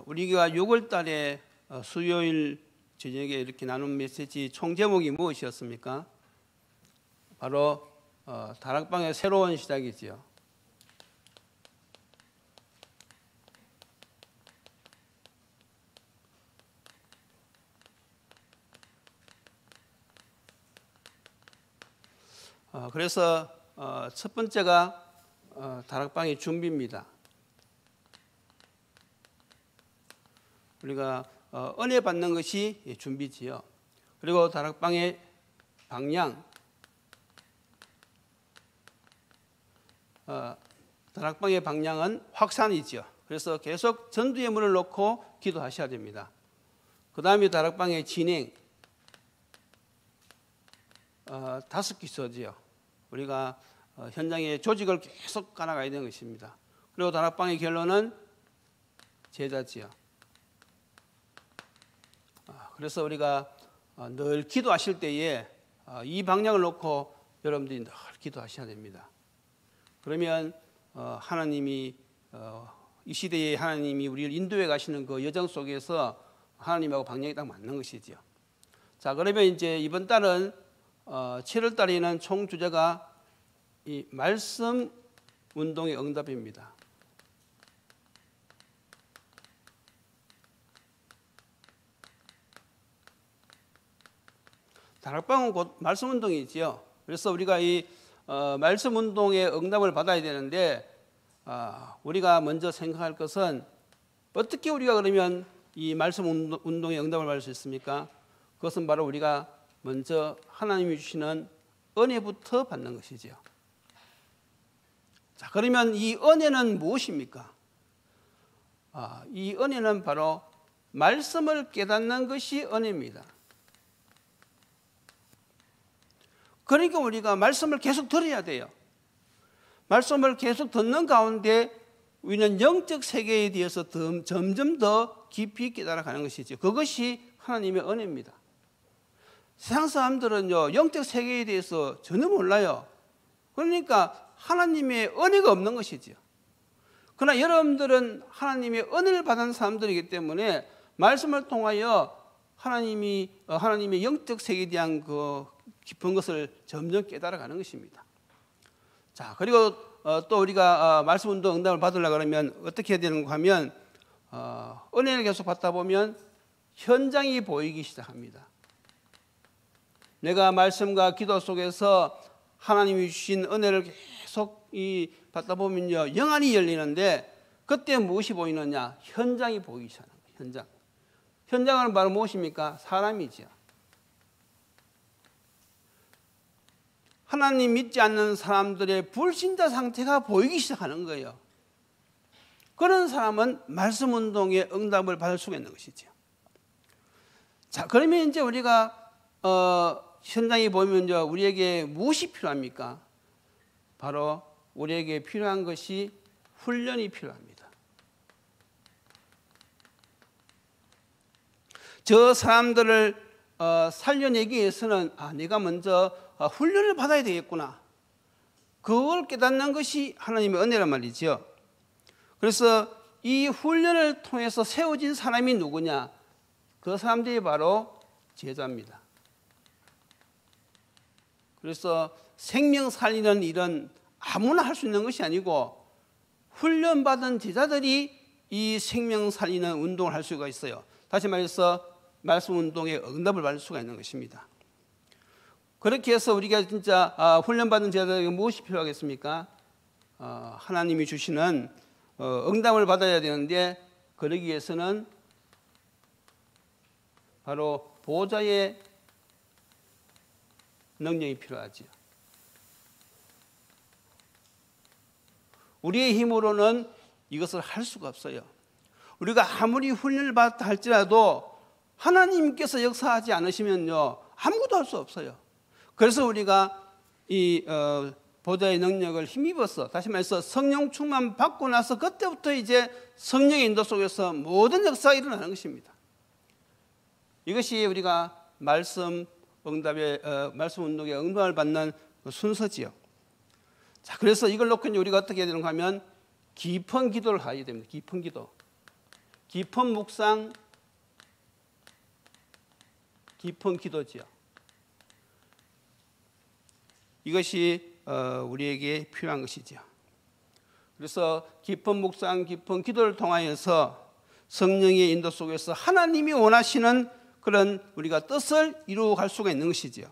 우리가 6월 달에 수요일 저녁에 이렇게 나눈 메시지 총 제목이 무엇이었습니까? 바로 다락방의 새로운 시작이지요. 그래서 첫 번째가 다락방의 준비입니다. 우리가 은혜 받는 것이 준비지요. 그리고 다락방의 방향, 다락방의 방향은 확산이지요. 그래서 계속 전두의 문을 놓고 기도하셔야 됩니다. 그 다음에 다락방의 진행, 5기서지요. 우리가 현장에 조직을 계속 깔아가야 되는 것입니다. 그리고 다락방의 결론은 제자지요. 그래서 우리가 늘 기도하실 때에 이 방향을 놓고 여러분들이 늘 기도하셔야 됩니다. 그러면 하나님이 이 시대에 하나님이 우리를 인도해 가시는 그 여정 속에서 하나님하고 방향이 딱 맞는 것이지요. 자, 그러면 이제 이번 달은 7월 달에는 총 주제가 이 말씀 운동의 응답입니다. 다락방은 곧 말씀 운동이지요. 그래서 우리가 이 말씀 운동의 응답을 받아야 되는데 우리가 먼저 생각할 것은 어떻게 우리가 그러면 이 말씀 운동의 응답을 받을 수 있습니까? 그것은 바로 우리가 먼저 하나님이 주시는 은혜부터 받는 것이지요. 자, 그러면 이 은혜는 무엇입니까? 이 은혜는 바로 말씀을 깨닫는 것이 은혜입니다. 그러니까 우리가 말씀을 계속 들어야 돼요. 말씀을 계속 듣는 가운데 우리는 영적 세계에 대해서 점점 더 깊이 깨달아가는 것이죠. 그것이 하나님의 은혜입니다. 세상 사람들은요, 영적 세계에 대해서 전혀 몰라요. 그러니까 하나님의 은혜가 없는 것이죠. 그러나 여러분들은 하나님의 은혜를 받은 사람들이기 때문에 말씀을 통하여 하나님의 영적 세계에 대한 그 깊은 것을 점점 깨달아가는 것입니다. 자, 그리고 또 우리가 말씀 운동 응답을 받으려고 그러면 어떻게 해야 되는가 하면 은혜를 계속 받다 보면 현장이 보이기 시작합니다. 내가 말씀과 기도 속에서 하나님이 주신 은혜를 계속 받다 보면요, 영안이 열리는데 그때 무엇이 보이느냐? 현장이 보이기 시작합니다. 현장. 현장은 바로 무엇입니까? 사람이죠. 하나님 믿지 않는 사람들의 불신자 상태가 보이기 시작하는 거예요. 그런 사람은 말씀 운동의 응답을 받을 수가 있는 것이죠. 자, 그러면 이제 우리가 현장에 보면 우리에게 무엇이 필요합니까? 바로 우리에게 필요한 것이 훈련이 필요합니다. 저 사람들을 살려내기 위해서는 내가 먼저 훈련을 받아야 되겠구나. 그걸 깨닫는 것이 하나님의 은혜란 말이죠. 그래서 이 훈련을 통해서 세워진 사람이 누구냐? 그 사람들이 바로 제자입니다. 그래서 생명 살리는 일은 아무나 할 수 있는 것이 아니고 훈련받은 제자들이 이 생명 살리는 운동을 할 수가 있어요. 다시 말해서 말씀 운동에 응답을 받을 수가 있는 것입니다. 그렇게 해서 우리가 진짜 훈련받은 제자들에게 무엇이 필요하겠습니까? 하나님이 주시는 응답을 받아야 되는데 그러기 위해서는 바로 보좌의 능력이 필요하지요. 우리의 힘으로는 이것을 할 수가 없어요. 우리가 아무리 훈련을 받았다 할지라도 하나님께서 역사하지 않으시면요, 아무것도 할 수 없어요. 그래서 우리가 이 보좌의 능력을 힘입어서, 다시 말해서 성령 충만 받고 나서 그때부터 이제 성령의 인도 속에서 모든 역사가 일어나는 것입니다. 이것이 우리가 말씀 운동의 응답을 받는 순서지요. 자, 그래서 이걸 놓고 우리가 어떻게 해야 되는가 하면 깊은 기도를 하게 됩니다. 깊은 기도. 깊은 묵상, 깊은 기도지요. 이것이 우리에게 필요한 것이죠. 그래서 깊은 묵상, 깊은 기도를 통하여서 성령의 인도 속에서 하나님이 원하시는 그런 우리가 뜻을 이루어갈 수가 있는 것이죠.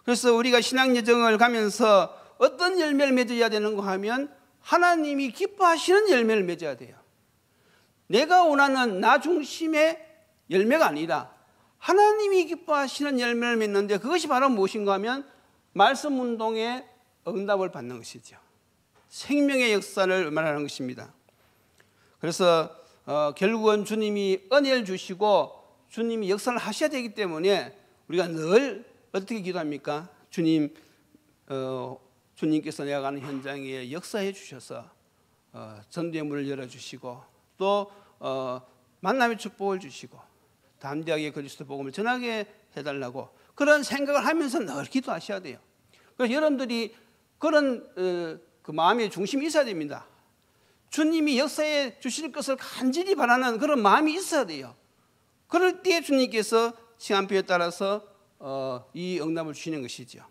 그래서 우리가 신앙 여정을 가면서 어떤 열매를 맺어야 되는가 하면 하나님이 기뻐하시는 열매를 맺어야 돼요. 내가 원하는 나 중심의 열매가 아니라 하나님이 기뻐하시는 열매를 맺는데 그것이 바로 무엇인가 하면 말씀 운동의 응답을 받는 것이죠. 생명의 역사를 말하는 것입니다. 그래서 결국은 주님이 은혜를 주시고 주님이 역사를 하셔야 되기 때문에 우리가 늘 어떻게 기도합니까? 주님께서 내가 가는 현장에 역사해 주셔서 전도의 문을 열어주시고 또 만남의 축복을 주시고 담대하게 그리스도 복음을 전하게 해달라고 그런 생각을 하면서 늘 기도하셔야 돼요. 그래서 여러분들이 그런 그 마음의 중심이 있어야 됩니다. 주님이 역사해 주실 것을 간절히 바라는 그런 마음이 있어야 돼요. 그럴 때 주님께서 시간표에 따라서 이 응답을 주시는 것이죠.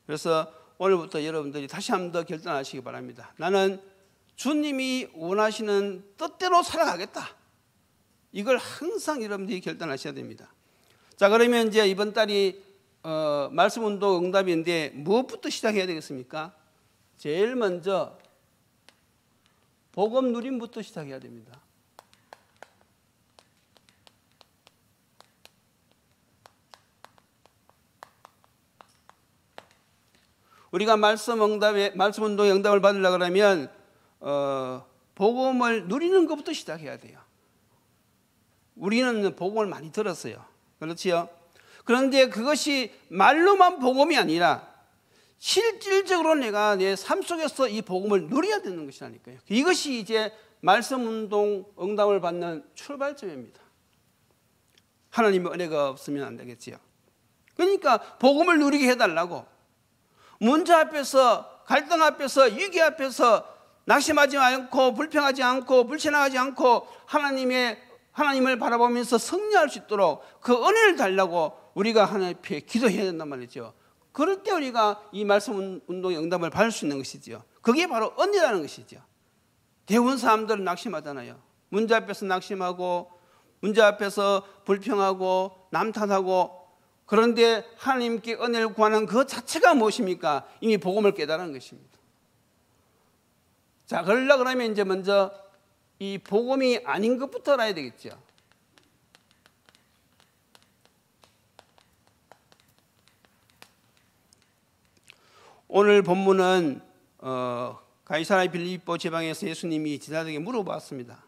그래서 오늘부터 여러분들이 다시 한 번 더 결단하시기 바랍니다. 나는 주님이 원하시는 뜻대로 살아가겠다. 이걸 항상 여러분들이 결단하셔야 됩니다. 자, 그러면 이제 이번 달이 말씀 운동 응답인데 무엇부터 시작해야 되겠습니까? 제일 먼저 복음 누림부터 시작해야 됩니다. 우리가 말씀 운동의 응답을 받으려고 하면 복음을 누리는 것부터 시작해야 돼요. 우리는 복음을 많이 들었어요. 그렇지요? 그런데 그것이 말로만 복음이 아니라 실질적으로 내가 내 삶 속에서 이 복음을 누려야 되는 것이라니까요. 이것이 이제 말씀 운동 응답을 받는 출발점입니다. 하나님의 은혜가 없으면 안 되겠지요. 그러니까 복음을 누리게 해달라고 문제 앞에서 갈등 앞에서 위기 앞에서 낙심하지 않고 불평하지 않고 불신하지 않고 하나님을 바라보면서 승리할 수 있도록 그 은혜를 달라고 우리가 하나님 앞에 기도해야 된단 말이죠. 그럴 때 우리가 이 말씀 운동의 응답을 받을 수 있는 것이죠. 그게 바로 은혜라는 것이죠. 대부분 사람들은 낙심하잖아요. 문제 앞에서 낙심하고 문제 앞에서 불평하고 남탓하고 그런데 하나님께 은혜를 구하는 그 자체가 무엇입니까? 이미 복음을 깨달은 것입니다. 자, 그러려고 하면 이제 먼저 이 복음이 아닌 것부터 알아야 되겠죠. 오늘 본문은 가이사랴 빌립보 지방에서 예수님이 제자들에게 물어봤습니다.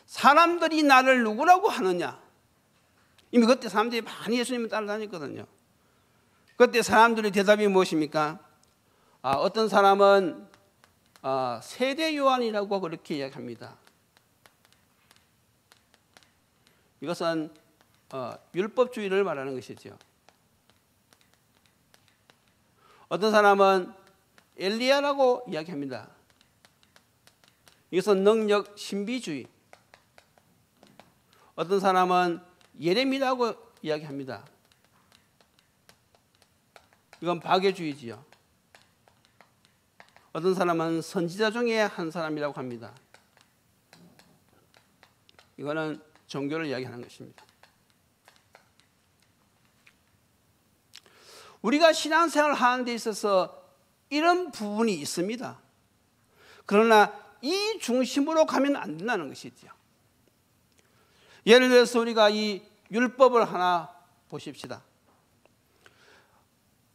사람들이 나를 누구라고 하느냐? 이미 그때 사람들이 많이 예수님을 따라다녔거든요. 그때 사람들의 대답이 무엇입니까? 어떤 사람은 세대 요한이라고 그렇게 이야기합니다. 이것은 율법주의를 말하는 것이죠. 어떤 사람은 엘리야라고 이야기합니다. 이것은 능력 신비주의. 어떤 사람은 예레미야라고 이야기합니다. 이건 박애주의지요. 어떤 사람은 선지자 중에 한 사람이라고 합니다. 이거는 종교를 이야기하는 것입니다. 우리가 신앙생활을 하는 데 있어서 이런 부분이 있습니다. 그러나 이 중심으로 가면 안 된다는 것이죠. 예를 들어서 우리가 이 율법을 하나 보십시다.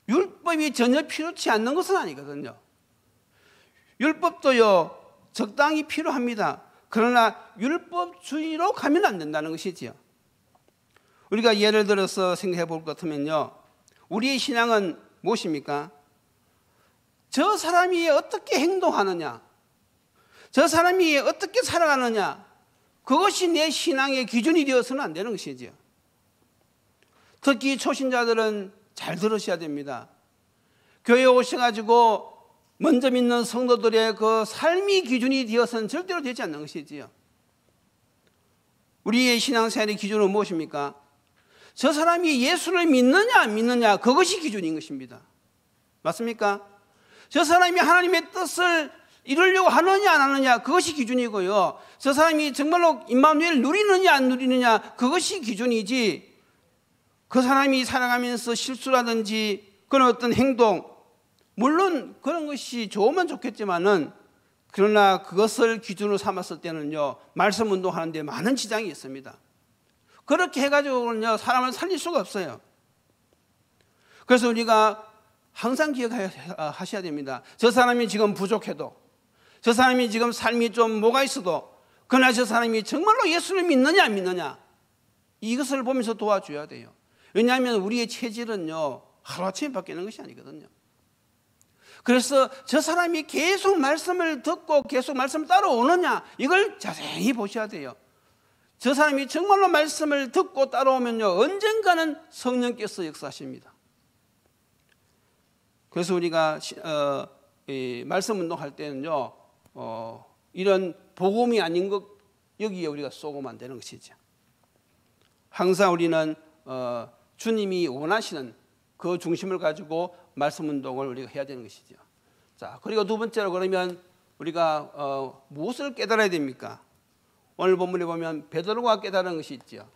율법이 전혀 필요치 않는 것은 아니거든요. 율법도요, 적당히 필요합니다. 그러나 율법주의로 가면 안 된다는 것이지요. 우리가 예를 들어서 생각해 볼 것 같으면요, 우리의 신앙은 무엇입니까? 저 사람이 어떻게 행동하느냐, 저 사람이 어떻게 살아가느냐, 그것이 내 신앙의 기준이 되어서는 안 되는 것이지요. 특히 초신자들은 잘 들으셔야 됩니다. 교회에 오셔가지고 먼저 믿는 성도들의 그 삶이 기준이 되어서는 절대로 되지 않는 것이지요. 우리의 신앙생활의 기준은 무엇입니까? 저 사람이 예수를 믿느냐 안 믿느냐, 그것이 기준인 것입니다. 맞습니까? 저 사람이 하나님의 뜻을 이루려고 하느냐 안 하느냐, 그것이 기준이고요. 저 사람이 정말로 임마누엘 누리느냐 안 누리느냐, 그것이 기준이지, 그 사람이 살아가면서 실수라든지 그런 어떤 행동, 물론 그런 것이 좋으면 좋겠지만은, 그러나 그것을 기준으로 삼았을 때는요, 말씀 운동하는 데 많은 지장이 있습니다. 그렇게 해가지고는요, 사람을 살릴 수가 없어요. 그래서 우리가 항상 기억하셔야 됩니다. 저 사람이 지금 부족해도, 저 사람이 지금 삶이 좀 뭐가 있어도, 그러나 저 사람이 정말로 예수를 믿느냐 안 믿느냐, 이것을 보면서 도와줘야 돼요. 왜냐하면 우리의 체질은요, 하루아침에 바뀌는 것이 아니거든요. 그래서 저 사람이 계속 말씀을 듣고 계속 말씀을 따라오느냐, 이걸 자세히 보셔야 돼요. 저 사람이 정말로 말씀을 듣고 따라오면요, 언젠가는 성령께서 역사하십니다. 그래서 우리가 말씀 운동할 때는요, 이런 복음이 아닌 것, 여기에 우리가 쏘고만 안 되는 것이죠. 항상 우리는 주님이 원하시는 그 중심을 가지고 말씀 운동을 우리가 해야 되는 것이죠. 자, 그리고 두 번째로, 그러면 우리가 무엇을 깨달아야 됩니까? 오늘 본문에 보면 베드로가 깨달은 것이 있죠.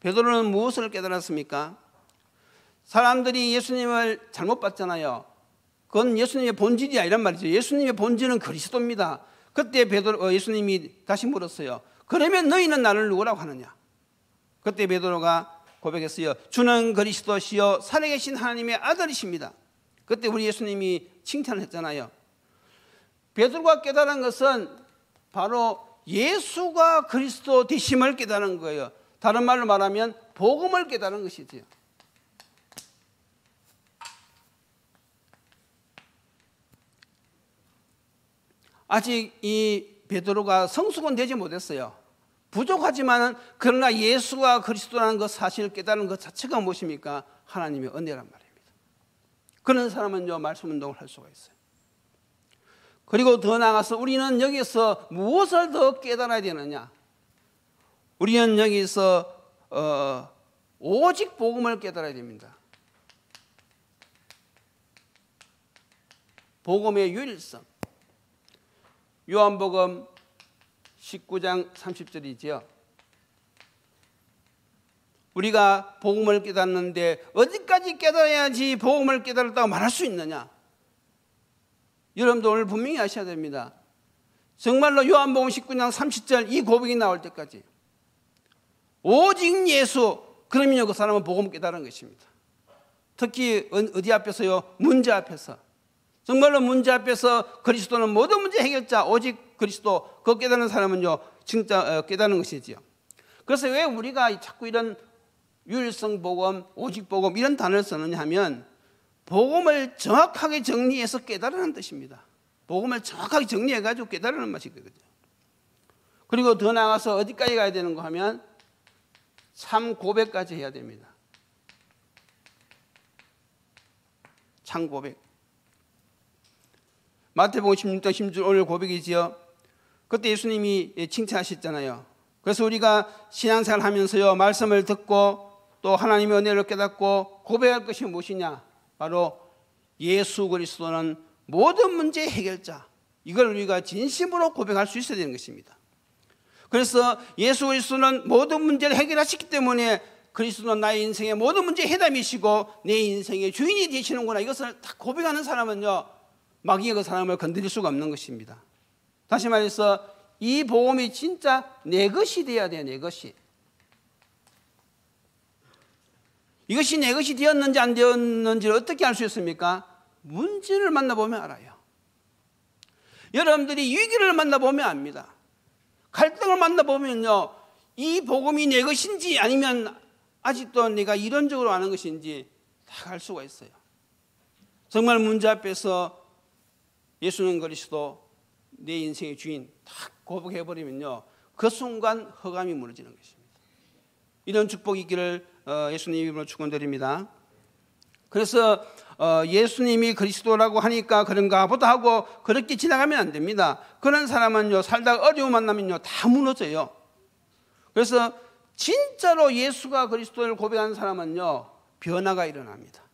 베드로는 무엇을 깨달았습니까? 사람들이 예수님을 잘못 봤잖아요. 그건 예수님의 본질이야, 이런 말이죠. 예수님의 본질은 그리스도입니다. 그때 예수님이 다시 물었어요. 그러면 너희는 나를 누구라고 하느냐? 그때 베드로가 고백했어요. 주는 그리스도시요 살아계신 하나님의 아들이십니다. 그때 우리 예수님이 칭찬을 했잖아요. 베드로가 깨달은 것은 바로 예수가 그리스도 되심을 깨달은 거예요. 다른 말로 말하면 복음을 깨달은 것이지요. 아직 이 베드로가 성숙은 되지 못했어요. 부족하지만은, 그러나 예수가 그리스도라는 것 사실을 깨달은 것 자체가 무엇입니까? 하나님의 은혜란 말입니다. 그런 사람은요, 말씀 운동을 할 수가 있어요. 그리고 더 나아가서 우리는 여기서 무엇을 더 깨달아야 되느냐? 우리는 여기서 오직 복음을 깨달아야 됩니다. 복음의 유일성. 요한복음 19장 30절이지요. 우리가 복음을 깨닫는데 어디까지 깨달아야지 복음을 깨달았다고 말할 수 있느냐? 여러분도 오늘 분명히 아셔야 됩니다. 정말로 요한복음 19장 30절 이 고백이 나올 때까지 오직 예수, 그러면요, 그 사람은 복음을 깨달은 것입니다. 특히 어디 앞에서요? 문제 앞에서. 정말로 문제 앞에서 그리스도는 모든 문제 해결자, 오직 그리스도, 그거 깨달은 사람은요, 진짜 깨달은 것이지요. 그래서 왜 우리가 자꾸 이런 유일성 복음, 오직 복음 이런 단어를 쓰느냐 하면, 복음을 정확하게 정리해서 깨달으는 뜻입니다. 복음을 정확하게 정리해가지고 깨달으는 맛이거든요. 그리고 더 나아가서 어디까지 가야 되는가 하면 참 고백까지 해야 됩니다. 참 고백. 마태복음 16장 16절 오늘 고백이지요. 그때 예수님이 칭찬하셨잖아요. 그래서 우리가 신앙생활 하면서요, 말씀을 듣고 또 하나님의 은혜를 깨닫고 고백할 것이 무엇이냐? 바로 예수 그리스도는 모든 문제의 해결자. 이걸 우리가 진심으로 고백할 수 있어야 되는 것입니다. 그래서 예수 그리스도는 모든 문제를 해결하셨기 때문에 그리스도는 나의 인생의 모든 문제의 해답이시고 내 인생의 주인이 되시는구나, 이것을 딱 고백하는 사람은요, 마귀가 그 사람을 건드릴 수가 없는 것입니다. 다시 말해서 이 복음이 진짜 내 것이 되어야 돼요. 내 것이. 이것이 내 것이 되었는지 안 되었는지를 어떻게 알 수 있습니까? 문제를 만나보면 알아요. 여러분들이 위기를 만나보면 압니다. 갈등을 만나보면요, 이 복음이 내 것인지 아니면 아직도 내가 이론적으로 아는 것인지 다 알 수가 있어요. 정말 문제 앞에서 예수는 그리스도, 내 인생의 주인 딱 고백해버리면요, 그 순간 허감이 무너지는 것입니다. 이런 축복이 있기를 예수님 이름으로 축원드립니다. 그래서 예수님이 그리스도라고 하니까 그런가 보다 하고 그렇게 지나가면 안 됩니다. 그런 사람은요, 살다가 어려움 만나면요, 다 무너져요. 그래서 진짜로 예수가 그리스도를 고백하는 사람은요, 변화가 일어납니다.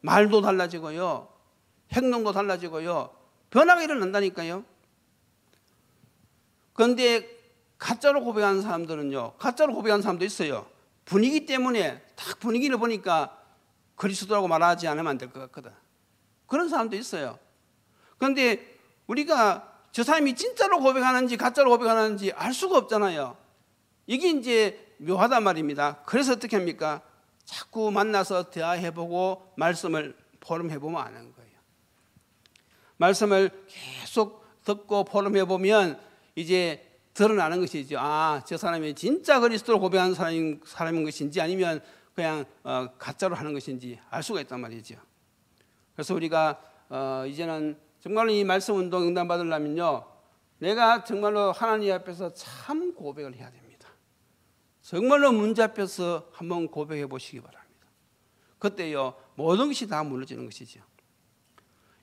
말도 달라지고요, 행동도 달라지고요, 변화가 일어난다니까요. 그런데 가짜로 고백하는 사람들은요, 가짜로 고백하는 사람도 있어요. 분위기 때문에 딱 분위기를 보니까 그리스도라고 말하지 않으면 안 될 것 같거든. 그런 사람도 있어요. 그런데 우리가 저 사람이 진짜로 고백하는지 가짜로 고백하는지 알 수가 없잖아요. 이게 이제 묘하단 말입니다. 그래서 어떻게 합니까? 자꾸 만나서 대화해보고 말씀을 포럼해보면 아는 거예요. 말씀을 계속 듣고 포럼해보면 이제 드러나는 것이죠. 아, 저 사람이 진짜 그리스도를 고백하는 사람인 것인지 아니면 그냥 가짜로 하는 것인지 알 수가 있단 말이죠. 그래서 우리가 이제는 정말로 이 말씀 운동 응답 받으려면요, 내가 정말로 하나님 앞에서 참 고백을 해야 됩니다. 정말로 문제 앞에서 한번 고백해 보시기 바랍니다. 그때요, 모든 것이 다 무너지는 것이죠.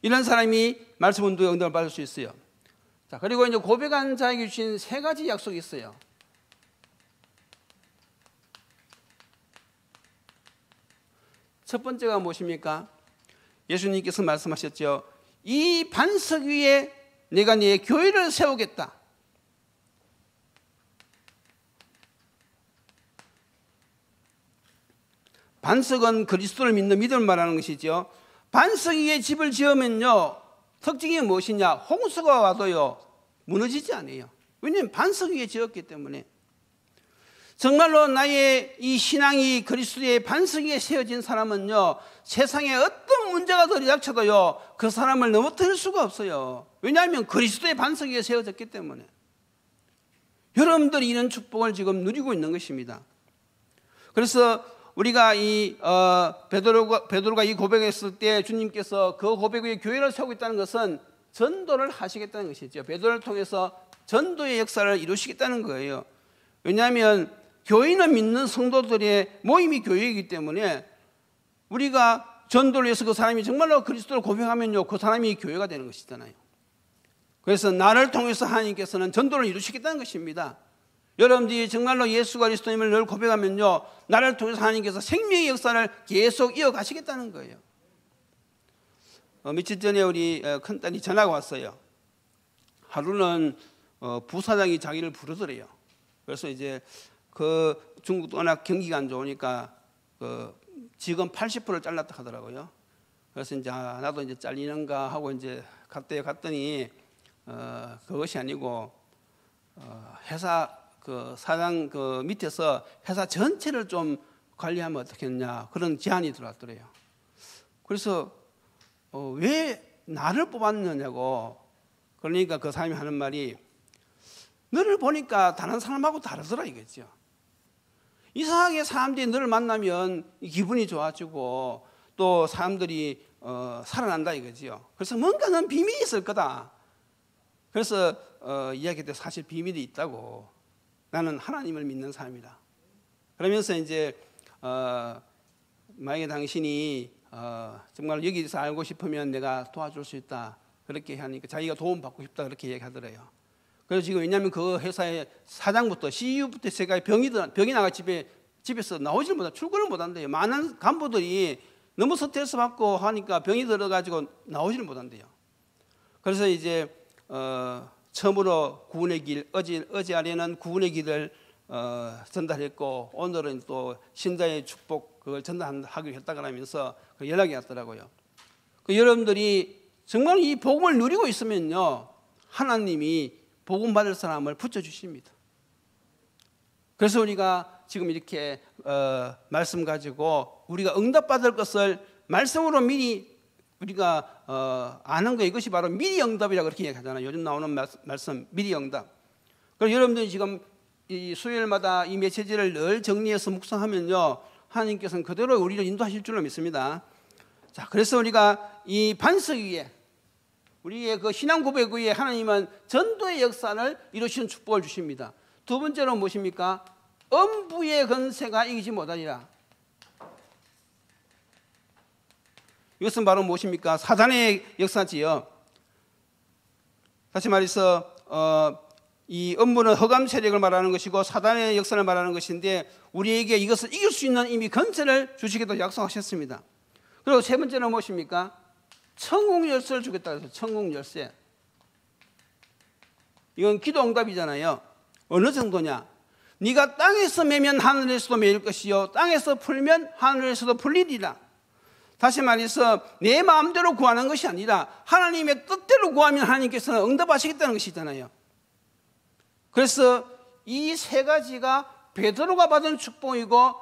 이런 사람이 말씀 운동의 응답을 받을 수 있어요. 자, 그리고 이제 고백한 자에게 주신 3가지 약속이 있어요. 첫 번째가 무엇입니까? 예수님께서 말씀하셨죠. 이 반석 위에 내가 네 교회를 세우겠다. 반석은 그리스도를 믿는 믿음을 말하는 것이죠. 반석 위에 집을 지으면요, 특징이 무엇이냐? 홍수가 와도요, 무너지지 않아요. 왜냐하면 반석 위에 지었기 때문에. 정말로 나의 이 신앙이 그리스도의 반석 위에 세워진 사람은요, 세상에 어떤 문제가 들이닥쳐도요, 그 사람을 넘어뜨릴 수가 없어요. 왜냐하면 그리스도의 반석 위에 세워졌기 때문에. 여러분들이 이런 축복을 지금 누리고 있는 것입니다. 그래서 우리가 이 베드로가 이 고백했을 때 주님께서 그 고백 위에 교회를 세우고 있다는 것은 전도를 하시겠다는 것이죠. 베드로를 통해서 전도의 역사를 이루시겠다는 거예요. 왜냐하면 교회는 믿는 성도들의 모임이 교회이기 때문에 우리가 전도를 위해서 그 사람이 정말로 그리스도를 고백하면요, 그 사람이 교회가 되는 것이잖아요. 그래서 나를 통해서 하나님께서는 전도를 이루시겠다는 것입니다. 여러분들이 정말로 예수 그리스도님을 늘 고백하면요, 나를 통해서 하나님께서 생명의 역사를 계속 이어가시겠다는 거예요. 며칠 전에 우리 큰딸이 전화가 왔어요. 하루는 부사장이 자기를 부르더래요. 그래서 이제 그 중국도 워낙 경기가 안 좋으니까 그 직원 80%를 잘랐다 하더라고요. 그래서 이제 나도 이제 잘리는가 하고 이제 갔더니 그것이 아니고 회사 그 사장 그 밑에서 회사 전체를 좀 관리하면 어떻겠냐 그런 제안이 들어왔더래요. 그래서 왜 나를 뽑았느냐고. 그러니까 그 사람이 하는 말이, 너를 보니까 다른 사람하고 다르더라 이거죠. 이상하게 사람들이 너를 만나면 기분이 좋아지고 또 사람들이 살아난다 이거죠. 그래서 뭔가 넌 비밀이 있을 거다. 그래서 이야기할 때 사실 비밀이 있다고. 나는 하나님을 믿는 사람이다. 그러면서 이제 만약에 당신이 정말 여기서 알고 싶으면 내가 도와줄 수 있다. 그렇게 하니까 자기가 도움받고 싶다 그렇게 얘기하더래요. 그래서 지금 왜냐하면 그 회사의 사장부터 CEO부터 세가지 병이 나가 집에서 나오질 못한다. 출근을 못한대요. 많은 간부들이 너무 스트레스 받고 하니까 병이 들어가지고 나오지를 못한대요. 그래서 이제 처음으로 구원의 길, 어제 아래는 구원의 길을 전달했고 오늘은 또 신자의 축복 그걸 전달하기로 했다고 하면서 그 연락이 왔더라고요. 그 여러분들이 정말 이 복음을 누리고 있으면요, 하나님이 복음 받을 사람을 붙여주십니다. 그래서 우리가 지금 이렇게 말씀 가지고 우리가 응답받을 것을 말씀으로 미리 우리가 아는 거, 이것이 바로 미리 응답이라고 그렇게 얘기하잖아요. 요즘 나오는 말씀 미리 응답. 그래서 여러분들이 지금 이 수요일마다 이 메시지를 늘 정리해서 묵상하면요, 하나님께서는 그대로 우리를 인도하실 줄로 믿습니다. 자, 그래서 우리가 이 반석 위에 우리의 그 신앙 고백 위에 하나님은 전도의 역사를 이루시는 축복을 주십니다. 두 번째로 무엇입니까? 음부의 권세가 이기지 못하리라. 이것은 바로 무엇입니까? 사단의 역사지요. 다시 말해서 이 음부는 흑암 세력을 말하는 것이고 사단의 역사를 말하는 것인데 우리에게 이것을 이길 수 있는 이미 권세를 주시기도 약속하셨습니다. 그리고 세 번째는 무엇입니까? 천국 열쇠를 주겠다 해서 천국 열쇠. 이건 기도 응답이잖아요. 어느 정도냐? 네가 땅에서 매면 하늘에서도 매일 것이요 땅에서 풀면 하늘에서도 풀리리라. 다시 말해서 내 마음대로 구하는 것이 아니라 하나님의 뜻대로 구하면 하나님께서는 응답하시겠다는 것이잖아요. 그래서 이 세 가지가 베드로가 받은 축복이고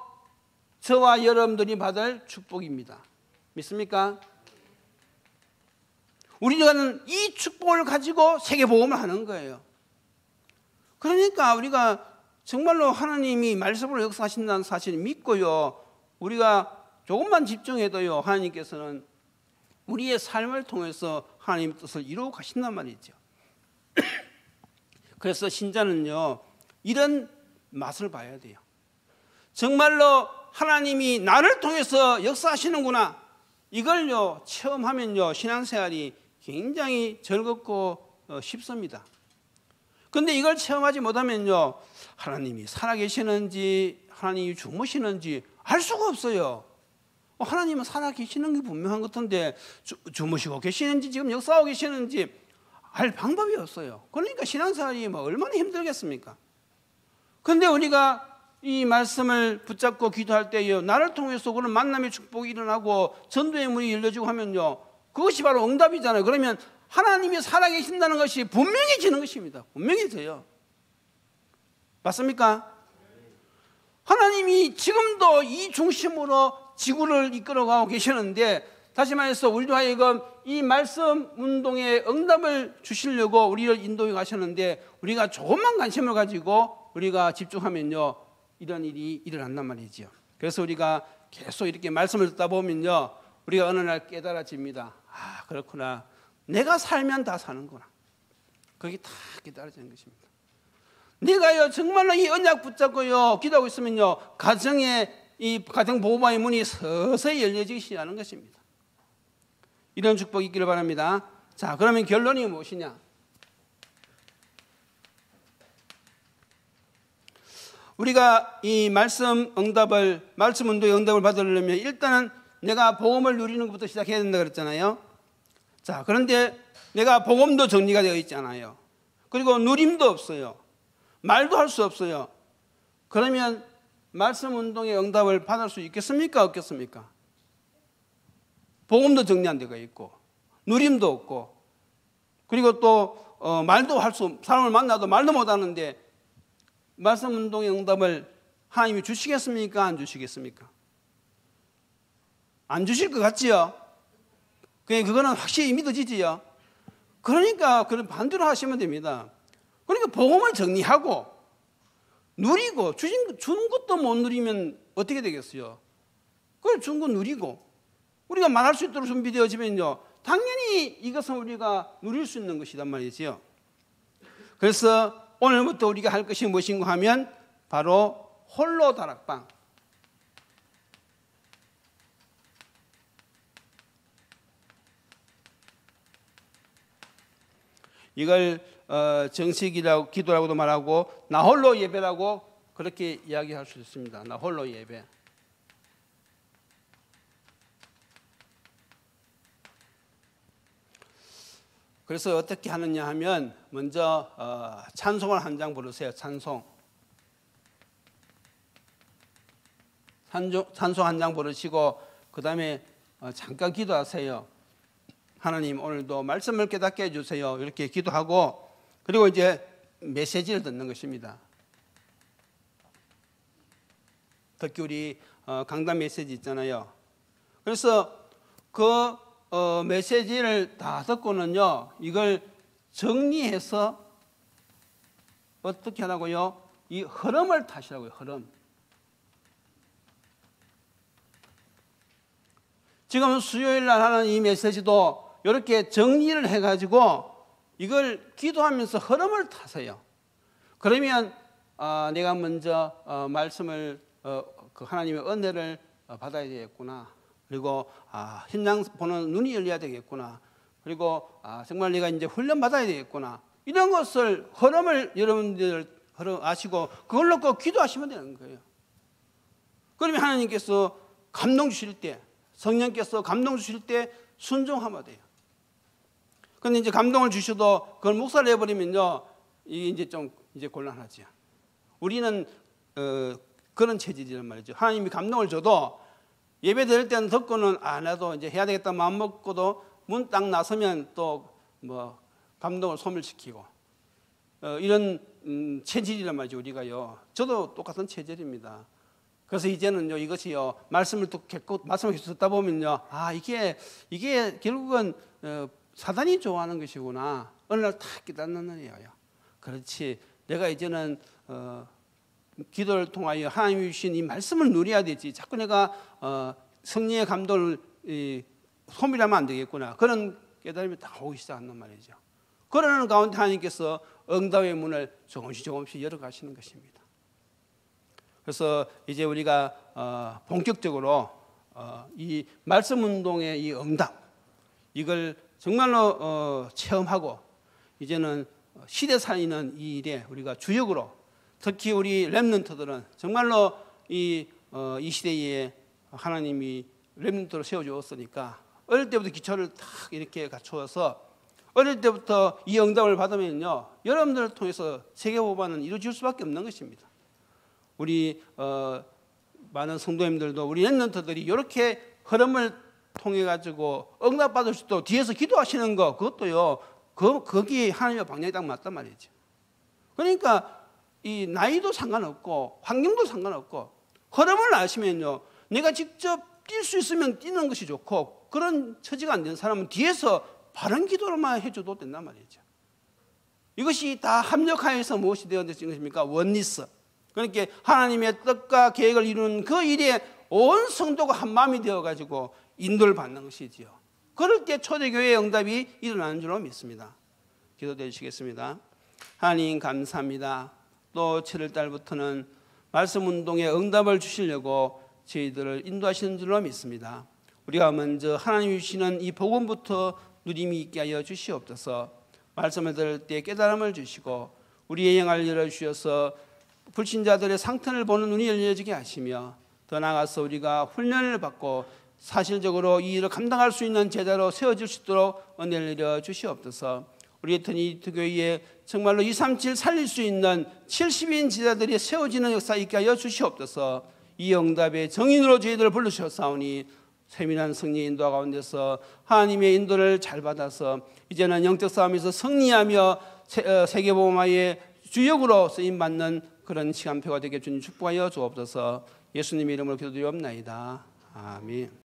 저와 여러분들이 받을 축복입니다. 믿습니까? 우리는 이 축복을 가지고 세계복음을 하는 거예요. 그러니까 우리가 정말로 하나님이 말씀으로 역사하신다는 사실을 믿고요, 우리가 조금만 집중해도요, 하나님께서는 우리의 삶을 통해서 하나님의 뜻을 이루어 가신단 말이죠. 그래서 신자는요, 이런 맛을 봐야 돼요. 정말로 하나님이 나를 통해서 역사하시는구나, 이걸요 체험하면요 신앙생활이 굉장히 즐겁고 쉽습니다. 그런데 이걸 체험하지 못하면요, 하나님이 살아계시는지 하나님이 주무시는지 알 수가 없어요. 하나님은 살아계시는 게 분명한 것 같은데 주무시고 계시는지 지금 역사하고 계시는지 알 방법이 없어요. 그러니까 신앙생활이 얼마나 힘들겠습니까? 그런데 우리가 이 말씀을 붙잡고 기도할 때요, 나를 통해서 그런 만남의 축복이 일어나고 전도의 문이 열려지고 하면요, 그것이 바로 응답이잖아요. 그러면 하나님이 살아계신다는 것이 분명해지는 것입니다. 분명해져요. 맞습니까? 하나님이 지금도 이 중심으로 지구를 이끌어가고 계시는데, 다시 말해서 우리도 하여금 이 말씀 운동에 응답을 주시려고 우리를 인도해 가셨는데, 우리가 조금만 관심을 가지고 우리가 집중하면요, 이런 일이 일어난단 말이죠. 그래서 우리가 계속 이렇게 말씀을 듣다 보면요, 우리가 어느 날 깨달아집니다. 아, 그렇구나. 내가 살면 다 사는구나. 그게 다 깨달아지는 것입니다. 내가요 정말로 이 언약 붙잡고요 기도하고 있으면요, 이 가정 보호망의 문이 서서히 열려지기 시작하는 것입니다. 이런 축복이 있기를 바랍니다. 자, 그러면 결론이 무엇이냐? 우리가 이 말씀 운동의 응답을 받으려면 일단은 내가 복음을 누리는 것부터 시작해야 된다 그랬잖아요. 자, 그런데 내가 복음도 정리가 되어 있잖아요. 그리고 누림도 없어요. 말도 할 수 없어요. 그러면 말씀 운동의 응답을 받을 수 있겠습니까? 없겠습니까? 복음도 정리 안 되어 있고 누림도 없고, 그리고 또 말도 사람을 만나도 말도 못 하는데 말씀 운동의 응답을 하나님이 주시겠습니까? 안 주시겠습니까? 안 주실 것 같지요? 그거는 확실히 믿어지지요? 그러니까 그런 반대로 하시면 됩니다. 그러니까 복음을 정리하고 누리고, 주는 것도 못 누리면 어떻게 되겠어요? 그걸 준 거 누리고 우리가 말할 수 있도록 준비되어지면요, 당연히 이것은 우리가 누릴 수 있는 것이란 말이지요. 그래서 오늘부터 우리가 할 것이 무엇인가 하면 바로 홀로 다락방. 이걸 정식이라고, 기도라고도 말하고 나 홀로 예배라고 그렇게 이야기할 수 있습니다. 나 홀로 예배. 그래서 어떻게 하느냐 하면 먼저 찬송을 한 장 부르세요. 찬송 한 장 부르시고 그 다음에 잠깐 기도하세요. 하나님, 오늘도 말씀을 깨닫게 해주세요. 이렇게 기도하고, 그리고 이제 메시지를 듣는 것입니다. 특히 우리 강단 메시지 있잖아요. 그래서 그 메시지를 다 듣고는요, 이걸 정리해서 어떻게 하라고요? 이 흐름을 타시라고요. 흐름. 지금 수요일 날 하는 이 메시지도 이렇게 정리를 해가지고 이걸 기도하면서 흐름을 타세요. 그러면 내가 먼저 말씀을 그 하나님의 은혜를 받아야 되겠구나. 그리고 현장 보는 눈이 열려야 되겠구나. 그리고 정말 내가 이제 훈련 받아야 되겠구나. 이런 것을 흐름을 여러분들 아시고 그걸 놓고 기도하시면 되는 거예요. 그러면 하나님께서 감동 주실 때, 성령께서 감동 주실 때 순종하면 돼요. 근데 이제 감동을 주셔도 그걸 묵살을 해버리면요, 이게 이제 좀 이제 곤란하죠. 우리는 그런 체질이란 말이죠. 하나님이 감동을 줘도 예배 드릴 때는 듣고는 나도 이제 해야 되겠다 마음 먹고도 문 딱 나서면 또 뭐 감동을 소멸시키고 이런 체질이란 말이죠. 우리가요. 저도 똑같은 체질입니다. 그래서 이제는요, 이것이요, 말씀을 계속 듣다 보면요, 이게 결국은 사단이 좋아하는 것이구나. 어느 날 탁 깨닫는 일이에요. 그렇지. 내가 이제는 기도를 통하여 하나님이 주신 이 말씀을 누려야 되지. 자꾸 내가 성령의 감동을 소멸하면 안 되겠구나. 그런 깨달음이 딱 오기 시작한단 말이죠. 그러는 가운데 하나님께서 응답의 문을 조금씩 열어가시는 것입니다. 그래서 이제 우리가 본격적으로 이 말씀 운동의 이 응답, 이걸 정말로 체험하고 이제는 시대 살리는 이 일에 우리가 주역으로, 특히 우리 렘넌트들은 정말로 이 시대에 하나님이 렘넌트로 세워주었으니까 어릴 때부터 기초를 딱 이렇게 갖추어서 어릴 때부터 이 응답을 받으면요, 여러분들을 통해서 세계보반은 이루어질 수밖에 없는 것입니다. 우리 많은 성도님들도 우리 렘넌트들이 이렇게 흐름을 통해 가지고 응답받을 수도 뒤에서 기도하시는 거, 그것도요, 거기 하나님의 방향이 딱 맞단 말이죠. 그러니까 이 나이도 상관없고 환경도 상관없고 흐름을 아시면요, 내가 직접 뛸 수 있으면 뛰는 것이 좋고, 그런 처지가 안 되는 사람은 뒤에서 바른 기도로만 해줘도 된단 말이죠. 이것이 다 합력하여서 무엇이 되어야 되는 것입니까? 원리스. 그러니까 하나님의 뜻과 계획을 이루는 그 일에 온 성도가 한 마음이 되어가지고 인도를 받는 것이지요. 그럴 때 초대교회의 응답이 일어나는 줄로 믿습니다. 기도해 주시겠습니다. 하나님 감사합니다. 또 7월달부터는 말씀 운동에 응답을 주시려고 저희들을 인도하시는 줄로 믿습니다. 우리가 먼저 하나님이 주시는 이 복음부터 누림이 있게 하여 주시옵소서. 말씀을 들을 때 깨달음을 주시고 우리의 영을 열어주셔서 불신자들의 상태를 보는 눈이 열려지게 하시며, 더 나아가서 우리가 훈련을 받고 사실적으로 이 일을 감당할 수 있는 제자로 세워질 수 있도록 은혜를 내려 주시옵소서. 우리 터니티 교회에 정말로 237 살릴 수 있는 70인 제자들이 세워지는 역사 있게 하여 주시옵소서. 이 응답의 정인으로 저희들을 불러주셨사오니 세밀한 승리 인도 가운데서 하나님의 인도를 잘 받아서 이제는 영적 싸움에서 승리하며 세계복음화의 주역으로 쓰임받는 그런 시간표가 되게 주님 축복하여 주옵소서. 예수님의 이름으로 기도드리옵나이다. 아멘.